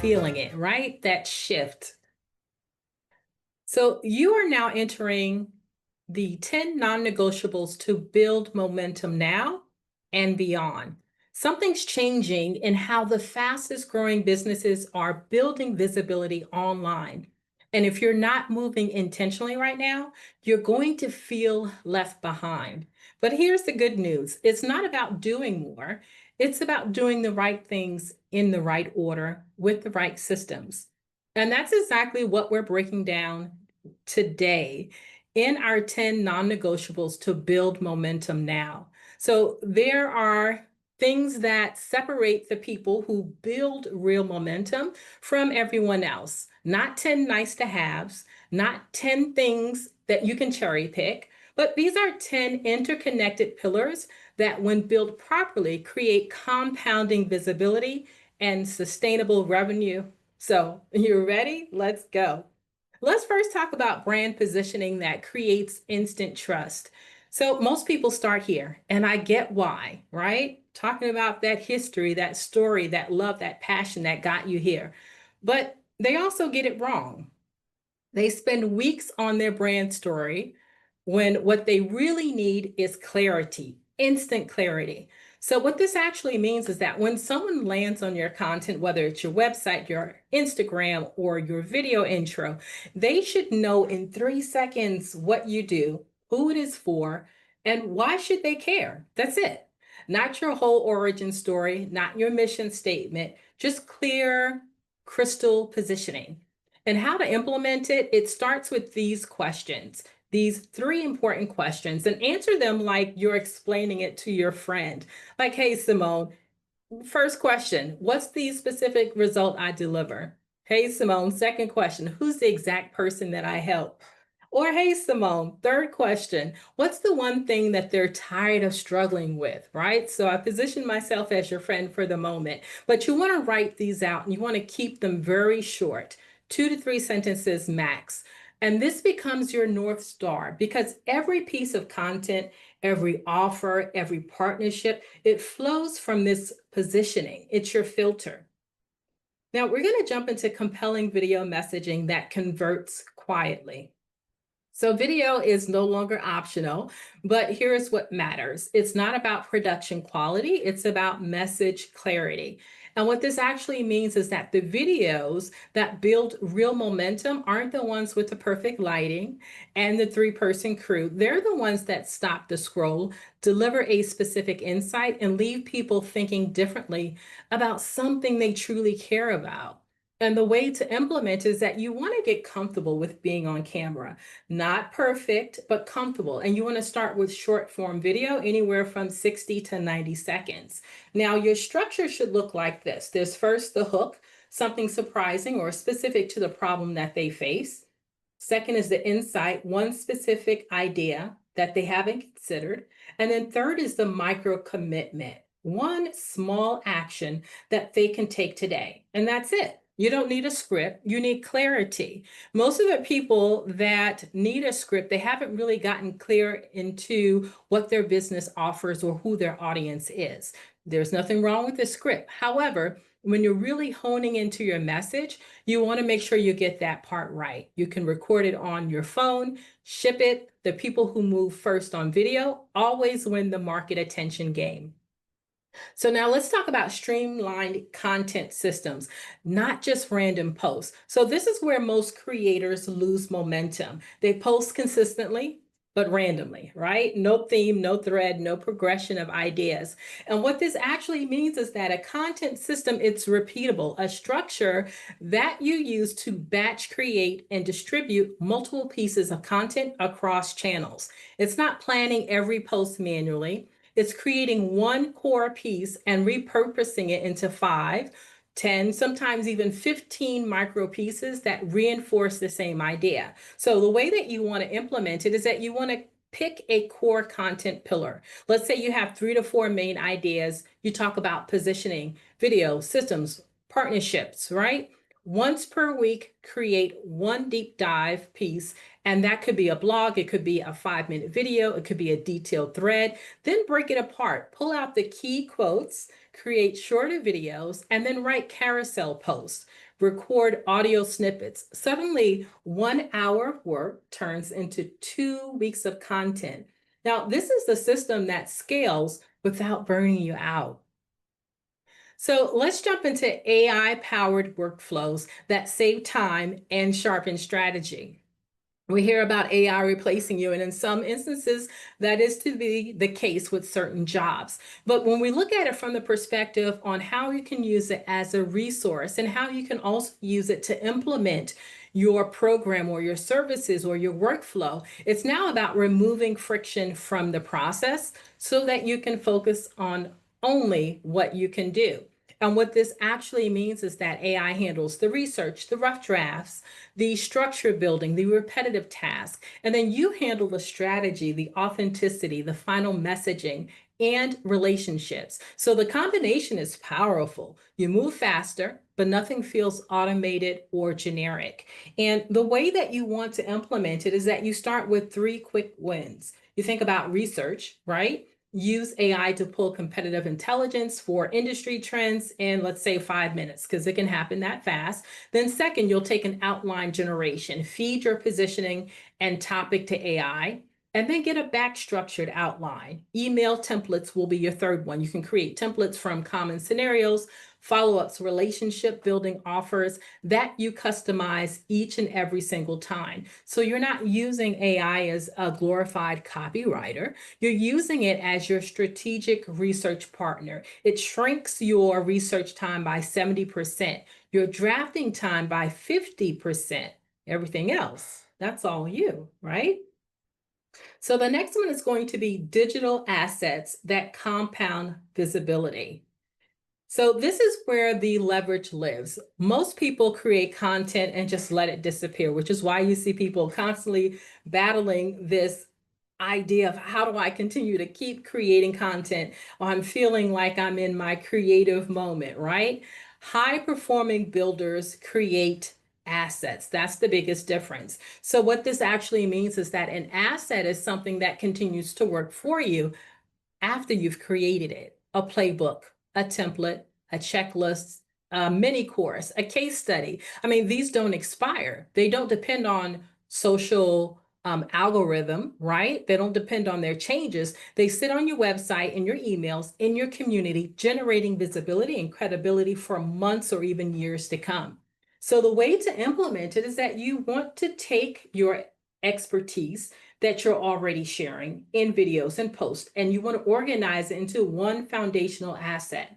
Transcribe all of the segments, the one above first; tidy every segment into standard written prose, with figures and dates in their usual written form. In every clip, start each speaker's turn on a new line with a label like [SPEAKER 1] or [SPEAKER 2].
[SPEAKER 1] feeling it, right? That shift. So you are now entering the 10 non-negotiables to build momentum now and beyond. Something's changing in how the fastest growing businesses are building visibility online. And if you're not moving intentionally right now, you're going to feel left behind. But here's the good news. It's not about doing more. It's about doing the right things in the right order with the right systems. And that's exactly what we're breaking down today in our 10 non-negotiables to build momentum now. So there are things that separate the people who build real momentum from everyone else. Not 10 nice to haves, not 10 things that you can cherry pick, but these are 10 interconnected pillars that, when built properly, create compounding visibility and sustainable revenue. So, you ready? Let's go. Let's first talk about brand positioning that creates instant trust. So most people start here, and I get why, right? Talking about that history, that story, that love, that passion that got you here. But they also get it wrong. They spend weeks on their brand story when what they really need is clarity, instant clarity. So, what this actually means is that when someone lands on your content, whether it's your website, your Instagram, or your video intro, they should know in 3 seconds what you do, who it is for, and why should they care. That's it. Not your whole origin story, not your mission statement, just clear, crystal positioning. And how to implement it, it starts with these questions, these 3 important questions, and answer them like you're explaining it to your friend. Like, hey, Simone, first question, what's the specific result I deliver? Hey, Simone, second question, who's the exact person that I help? Or, hey, Simone, third question, what's the one thing that they're tired of struggling with, right? So I position myself as your friend for the moment, but you want to write these out and you want to keep them very short, 2 to 3 sentences max. And this becomes your North Star because every piece of content, every offer, every partnership, it flows from this positioning. It's your filter. Now we're going to jump into compelling video messaging that converts quietly. So video is no longer optional, but here's what matters. It's not about production quality, it's about message clarity. And what this actually means is that the videos that build real momentum aren't the ones with the perfect lighting and the 3-person crew. They're the ones that stop the scroll, deliver a specific insight, and leave people thinking differently about something they truly care about. And the way to implement is that you want to get comfortable with being on camera. Not perfect, but comfortable. And you want to start with short form video, anywhere from 60 to 90 seconds. Now, your structure should look like this. There's first the hook, something surprising or specific to the problem that they face. Second is the insight, one specific idea that they haven't considered. And then third is the micro commitment, one small action that they can take today. And that's it. You don't need a script, you need clarity. Most of the people that need a script, they haven't really gotten clear into what their business offers or who their audience is. There's nothing wrong with the script. However, when you're really honing into your message, you want to make sure you get that part right. You can record it on your phone, ship it. The people who move first on video always win the market attention game. So now let's talk about streamlined content systems, not just random posts. So this is where most creators lose momentum. They post consistently, but randomly, right? No theme, no thread, no progression of ideas. And what this actually means is that a content system, it's repeatable, a structure that you use to batch create and distribute multiple pieces of content across channels. It's not planning every post manually. It's creating one core piece and repurposing it into 5, 10, sometimes even 15 micro pieces that reinforce the same idea. So the way that you want to implement it is that you want to pick a core content pillar. Let's say you have 3 to 4 main ideas. You talk about positioning, video, systems, partnerships, right? Once per week, create one deep dive piece, and that could be a blog, it could be a 5-minute video, it could be a detailed thread. Then break it apart, pull out the key quotes, create shorter videos, and then write carousel posts. record audio snippets. Suddenly, 1 hour of work turns into 2 weeks of content. Now, this is the system that scales without burning you out. So let's jump into AI-powered workflows that save time and sharpen strategy. We hear about AI replacing you, and in some instances, that is to be the case with certain jobs. But when we look at it from the perspective on how you can use it as a resource and how you can also use it to implement your program or your services or your workflow, it's now about removing friction from the process so that you can focus on only what you can do. And what this actually means is that AI handles the research, the rough drafts, the structure building, the repetitive task, and then you handle the strategy, the authenticity, the final messaging, and relationships. So the combination is powerful. You move faster, but nothing feels automated or generic. And the way that you want to implement it is that you start with 3 quick wins. You think about research, right? Use AI to pull competitive intelligence for industry trends in, let's say, 5 minutes, because it can happen that fast. Then second, you'll take an outline generation, feed your positioning and topic to AI, and then get a back structured outline. Email templates will be your third one. You can create templates from common scenarios, follow-ups, relationship building offers that you customize each and every single time. So you're not using AI as a glorified copywriter. You're using it as your strategic research partner. It shrinks your research time by 70%, your drafting time by 50%. Everything else, that's all you, right? So the next one is going to be digital assets that compound visibility. So this is where the leverage lives. Most people create content and just let it disappear, which is why you see people constantly battling this idea of how do I continue to keep creating content while I'm feeling like I'm in my creative moment, right? High performing builders create assets. That's the biggest difference. So what this actually means is that an asset is something that continues to work for you after you've created it. A playbook, a template, a checklist, a mini course, a case study. I mean, these don't expire. They don't depend on social algorithm, right? They don't depend on their changes. They sit on your website, in your emails, in your community, generating visibility and credibility for months or even years to come. So the way to implement it is that you want to take your expertise that you're already sharing in videos and posts, and you want to organize it into one foundational asset.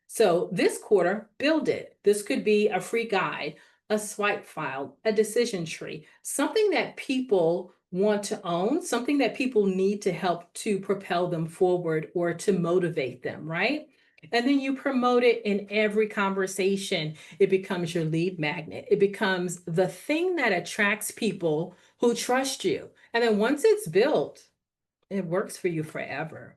[SPEAKER 1] So this quarter, build it. This could be a free guide, a swipe file, a decision tree, something that people want to own, something that people need to help to propel them forward or to motivate them, right? And then you promote it in every conversation. It becomes your lead magnet. It becomes the thing that attracts people who trust you. And then once it's built, it works for you forever.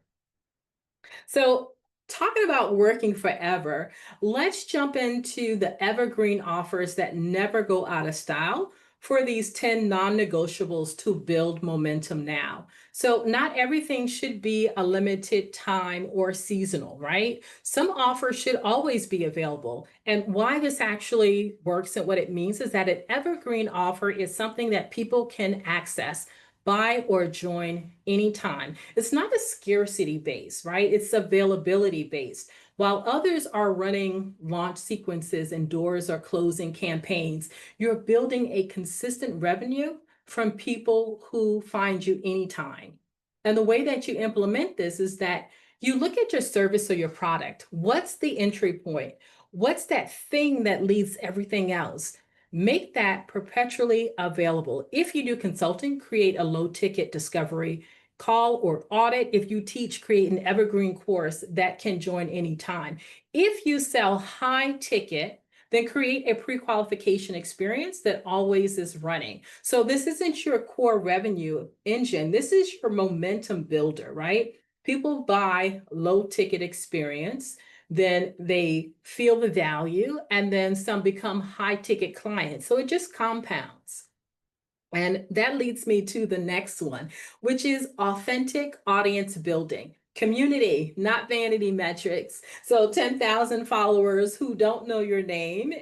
[SPEAKER 1] So talking about working forever, let's jump into the evergreen offers that never go out of style for these 10 non-negotiables to build momentum now. So not everything should be a limited time or seasonal, right? Some offers should always be available. And why this actually works and what it means is that an evergreen offer is something that people can access, buy or join anytime. It's not a scarcity based, right? It's availability based. While others are running launch sequences and doors are closing campaigns, you're building a consistent revenue from people who find you anytime. And the way that you implement this is that you look at your service or your product. What's the entry point? What's that thing that leads everything else? Make that perpetually available. If you do consulting, create a low ticket discovery call or audit. If you teach, create an evergreen course that can join anytime. If you sell high ticket, then create a pre-qualification experience that always is running. So this isn't your core revenue engine. This is your momentum builder, right? People buy low ticket experience, then they feel the value, and then some become high ticket clients. So it just compounds. And that leads me to the next one, which is authentic audience building. Community, not vanity metrics. So 10,000 followers who don't know your name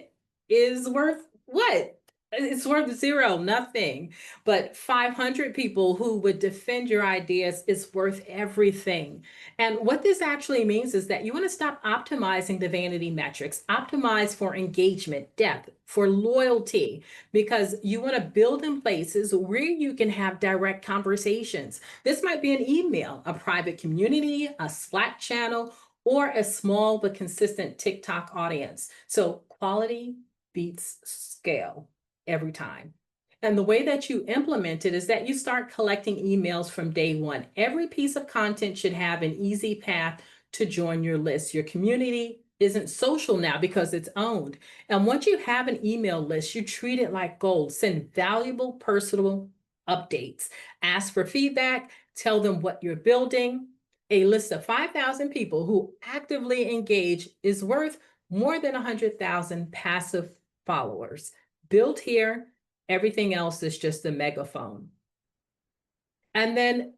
[SPEAKER 1] is worth what? It's worth zero, nothing. But 500 people who would defend your ideas is worth everything. And what this actually means is that you want to stop optimizing the vanity metrics, optimize for engagement, depth, for loyalty, because you want to build in places where you can have direct conversations. This might be an email, a private community, a Slack channel, or a small but consistent TikTok audience. So quality beats scale every time. And the way that you implement it is that you start collecting emails from day one. Every piece of content should have an easy path to join your list. Your community isn't social now because it's owned. And once you have an email list, you treat it like gold. Send valuable personal updates. Ask for feedback. Tell them what you're building. A list of 5,000 people who actively engage is worth more than 100,000 passive followers. Build here, everything else is just a megaphone. And then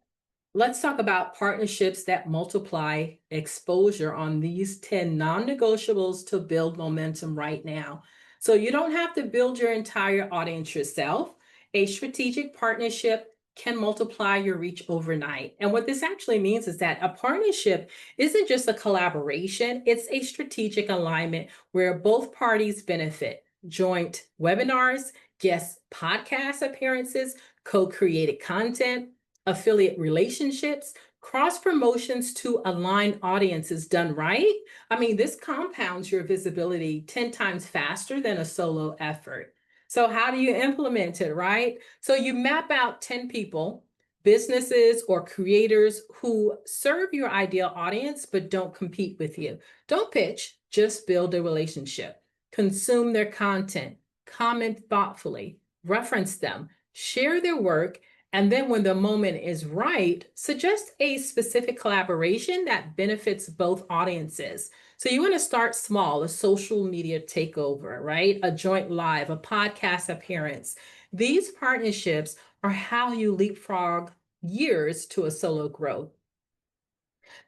[SPEAKER 1] let's talk about partnerships that multiply exposure on these 10 non-negotiables to build momentum right now. So you don't have to build your entire audience yourself. A strategic partnership can multiply your reach overnight. And what this actually means is that a partnership isn't just a collaboration, it's a strategic alignment where both parties benefit. Joint webinars, guest podcast appearances, co-created content, affiliate relationships, cross promotions to align audiences done right. I mean, this compounds your visibility 10 times faster than a solo effort. So how do you implement it, right? So you map out 10 people, businesses or creators who serve your ideal audience, but don't compete with you. Don't pitch, just build a relationship. Consume their content, comment thoughtfully, reference them, share their work, and then when the moment is right, suggest a specific collaboration that benefits both audiences. So you want to start small, a social media takeover, right? A joint live, a podcast appearance. These partnerships are how you leapfrog years to a solo growth.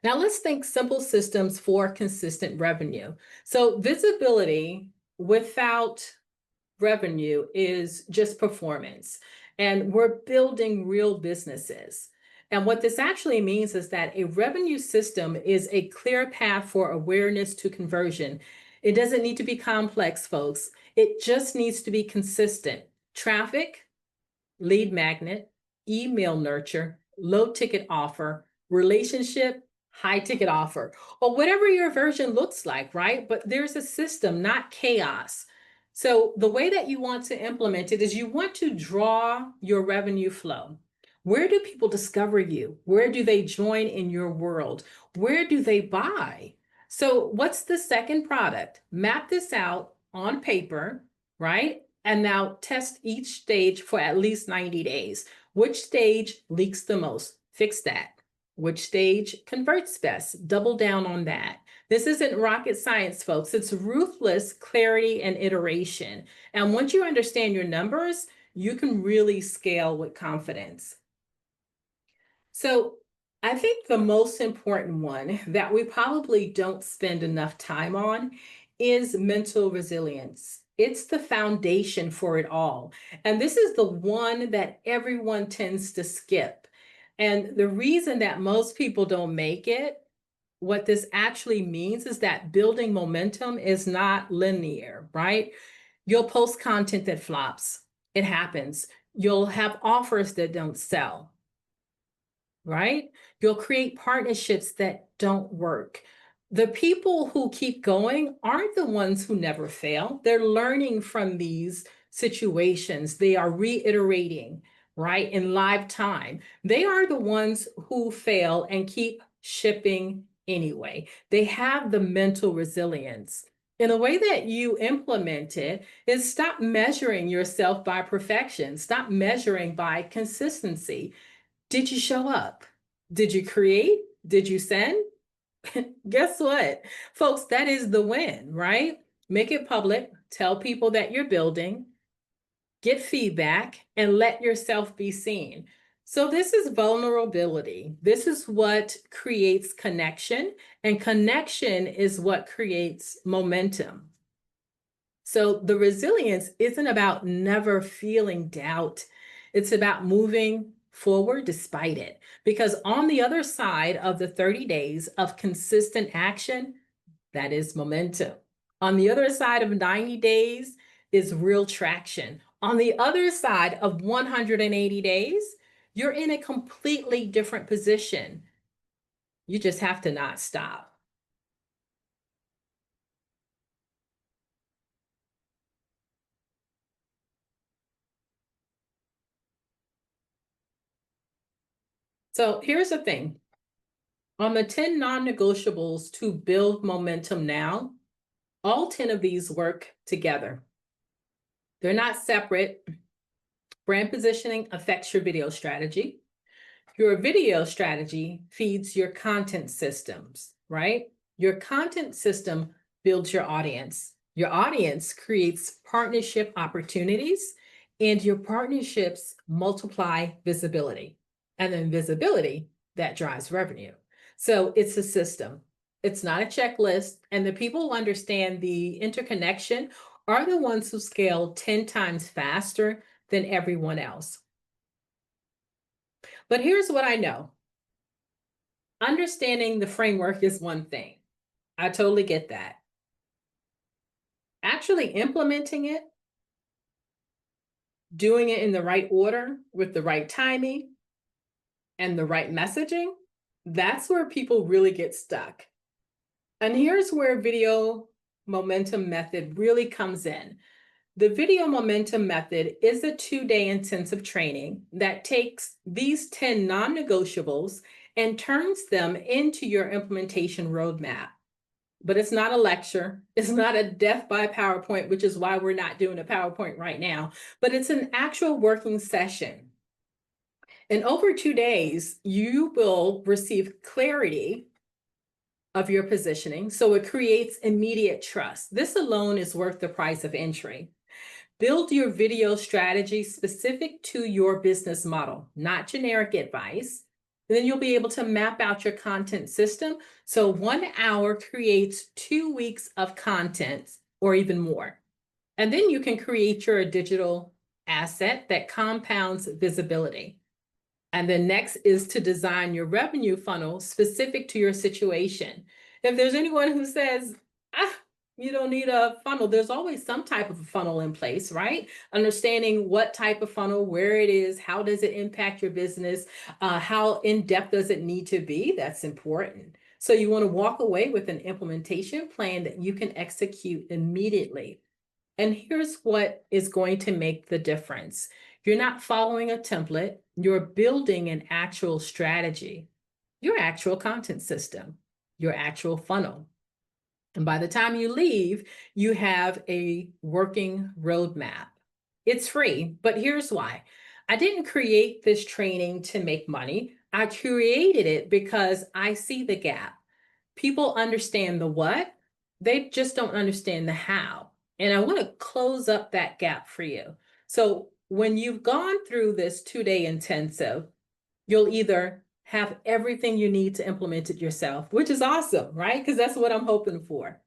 [SPEAKER 1] Now let's think simple systems for consistent revenue. So visibility without revenue is just performance. And we're building real businesses. And what this actually means is that a revenue system is a clear path for awareness to conversion. It doesn't need to be complex, folks. It just needs to be consistent. Traffic, lead magnet, email nurture, low ticket offer, relationship, high ticket offer, or whatever your version looks like, right? But there's a system, not chaos. So the way that you want to implement it is you want to draw your revenue flow. Where do people discover you? Where do they join in your world? Where do they buy? So what's the second product? Map this out on paper, right? And now test each stage for at least 90 days. Which stage leaks the most? Fix that. Which stage converts best? Double down on that. This isn't rocket science, folks. It's ruthless clarity and iteration. And once you understand your numbers, you can really scale with confidence. So I think the most important one that we probably don't spend enough time on is mental resilience. It's the foundation for it all. And this is the one that everyone tends to skip. And the reason that most people don't make it, what this actually means is that building momentum is not linear, right? You'll post content that flops. It happens. You'll have offers that don't sell, right? You'll create partnerships that don't work. The people who keep going aren't the ones who never fail. They're learning from these situations. They are reiterating, right, in live time. They are the ones who fail and keep shipping anyway. They have the mental resilience. And the way that you implement it is stop measuring yourself by perfection. Stop measuring by consistency. Did you show up? Did you create? Did you send? Guess what? Folks, that is the win, right? Make it public, tell people that you're building, get feedback, and let yourself be seen. So this is vulnerability. This is what creates connection, and connection is what creates momentum. So the resilience isn't about never feeling doubt. It's about moving forward despite it. Because on the other side of the 30 days of consistent action, that is momentum. On the other side of 90 days is real traction. On the other side of 180 days, you're in a completely different position. You just have to not stop. So here's the thing. On the 10 non-negotiables to build momentum now, all 10 of these work together. They're not separate. Brand positioning affects your video strategy. Your video strategy feeds your content systems, right? Your content system builds your audience. Your audience creates partnership opportunities, and your partnerships multiply visibility. And then visibility, that drives revenue. So it's a system. It's not a checklist. And the people who understand the interconnection are the ones who scale 10 times faster than everyone else. But here's what I know. Understanding the framework is one thing. I totally get that. Actually implementing it, doing it in the right order with the right timing and the right messaging, that's where people really get stuck. And here's where video momentum method really comes in. The video momentum method is a 2-day intensive training that takes these 10 non-negotiables and turns them into your implementation roadmap. But it's not a lecture. It's not a death by PowerPoint, which is why we're not doing a PowerPoint right now, but it's an actual working session. And over 2 days, you will receive clarity of your positioning. So it creates immediate trust. This alone is worth the price of entry. Build your video strategy specific to your business model, not generic advice. And then you'll be able to map out your content system. So 1 hour creates 2 weeks of content or even more. And then you can create your digital asset that compounds visibility. And then next is to design your revenue funnel specific to your situation. If there's anyone who says, you don't need a funnel, there's always some type of a funnel in place, right? Understanding what type of funnel, where it is, how does it impact your business, how in-depth does it need to be? That's important. So you want to walk away with an implementation plan that you can execute immediately. And here's what is going to make the difference. You're not following a template, you're building an actual strategy, your actual content system, your actual funnel. And by the time you leave, you have a working roadmap. It's free, but here's why. I didn't create this training to make money. I created it because I see the gap. People understand the what, they just don't understand the how. And I want to close up that gap for you. So when you've gone through this 2-day intensive, you'll either have everything you need to implement it yourself, which is awesome, right? Because that's what I'm hoping for.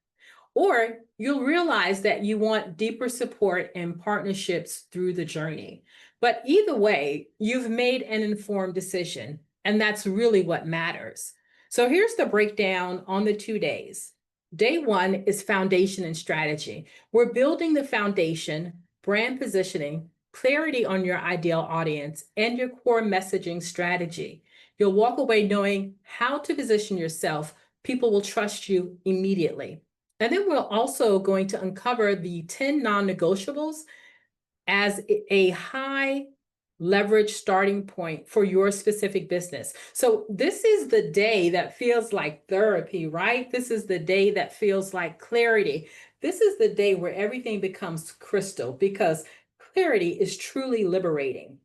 [SPEAKER 1] Or you'll realize that you want deeper support and partnerships through the journey. But either way, you've made an informed decision, and that's really what matters. So here's the breakdown on the 2 days. Day 1 is foundation and strategy. We're building the foundation, brand positioning, clarity on your ideal audience, and your core messaging strategy. You'll walk away knowing how to position yourself. People will trust you immediately. And then we're also going to uncover the 10 non-negotiables as a high leverage starting point for your specific business. So this is the day that feels like therapy, right? This is the day that feels like clarity. This is the day where everything becomes crystal, because clarity is truly liberating.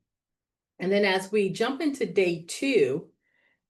[SPEAKER 1] And then as we jump into day 2,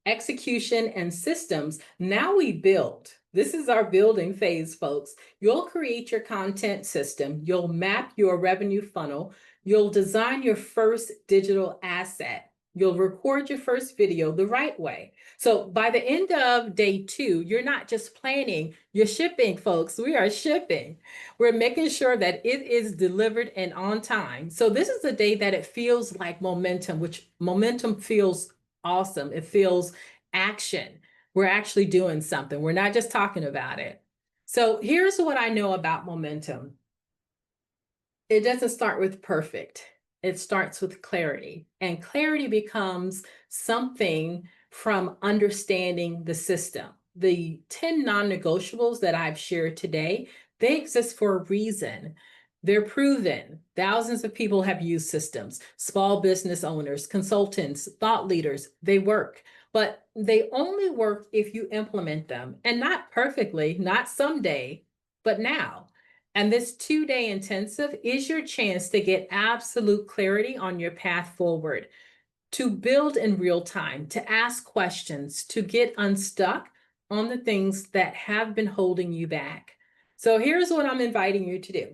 [SPEAKER 1] execution and systems, now we build. This is our building phase, folks. You'll create your content system. You'll map your revenue funnel. You'll design your first digital asset. You'll record your first video the right way. So by the end of day 2, you're not just planning, you're shipping, folks. We are shipping. We're making sure that it is delivered and on time. So this is the day that it feels like momentum, which momentum feels awesome. It feels action. We're actually doing something. We're not just talking about it. So here's what I know about momentum. It doesn't start with perfect. It starts with clarity. And clarity becomes something from understanding the system. The 10 non-negotiables that I've shared today, they exist for a reason. They're proven. Thousands of people have used systems. Small business owners, consultants, thought leaders, they work. But they only work if you implement them, and not perfectly, not someday, but now. And this 2-day intensive is your chance to get absolute clarity on your path forward, to build in real time, to ask questions, to get unstuck on the things that have been holding you back. So here's what I'm inviting you to do.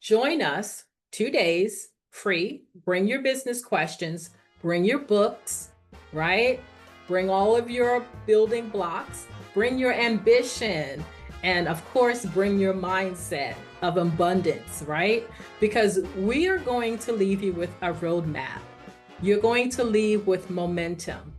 [SPEAKER 1] Join us 2 days free. Bring your business questions, bring your books, right? Bring all of your building blocks, bring your ambition, and of course, bring your mindset of abundance, right? Because we are going to leave you with a roadmap. You're going to leave with momentum.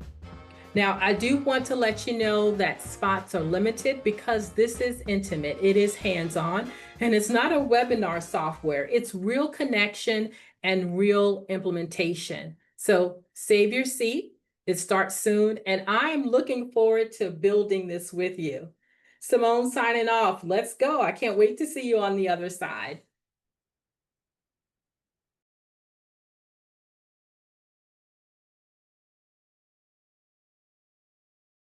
[SPEAKER 1] Now, I do want to let you know that spots are limited because this is intimate. It is hands-on, and it's not a webinar software. It's real connection and real implementation. So save your seat. It starts soon, and I'm looking forward to building this with you. Simone signing off. Let's go. I can't wait to see you on the other side.